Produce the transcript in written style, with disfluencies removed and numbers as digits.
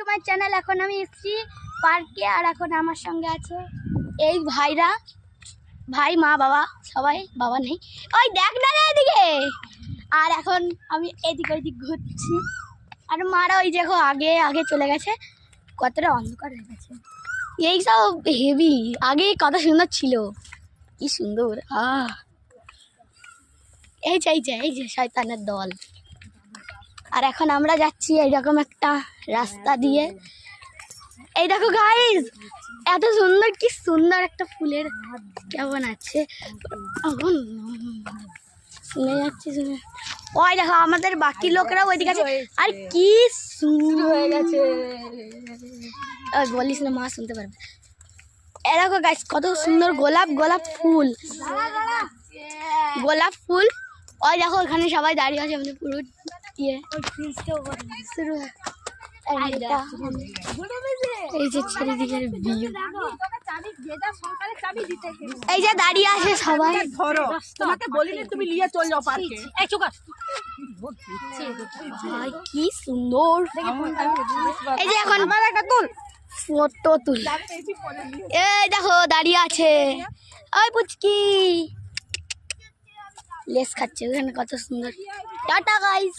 My channel. এখন আমি এসেছি পার্কে, আর এখন আমার সঙ্গে আছে এই ভাইরা, ভাই মা বাবা সবাই, বাবা নেই, ওই দেখ না রে এদিকে। আর এখন আমি এদিক ওইদিক ঘুরছি, আর মারা ওই দেখো আগে আগে চলে গেছে, কতটা অন্ধকার হয়ে গেছে। এই সব হেভি, আগে কত সুন্দর ছিল, কি সুন্দর। এই যে শয়তানের দল। আর এখন আমরা যাচ্ছি এইরকম একটা রাস্তা দিয়ে। এই দেখো গাইস, এত সুন্দর, কি সুন্দর একটা ফুলের কেমন আছে, শুনে যাচ্ছি শুনে। ওই দেখো আমাদের বাকি লোকরা ওইদিকে আছে, আর কি সুন্দর হয়ে গেছে। ওই বলিস না, মা শুনতে পারবে। এ দেখো গাইস, কত সুন্দর গোলাপ ফুল, গোলাপ ফুল। ওই দেখো ওখানে সবাই দাঁড়িয়ে আছে, আমাদের পুরো ইয়ে শুরু। এই যে চারিদিকের ভিউ, এই যে দাঁড়িয়ে আছে সবাই। তোমাকে বলিনি তুমি নিয়ে চল যাও পার্কে। ভাই কি সুন্দর। এই যে এখন ফটো তুল, এই দেখো দাঁড়িয়ে আছে ওই পুচকি, লেস খাচ্ছে ওখানে, কত সুন্দর। Tata guys.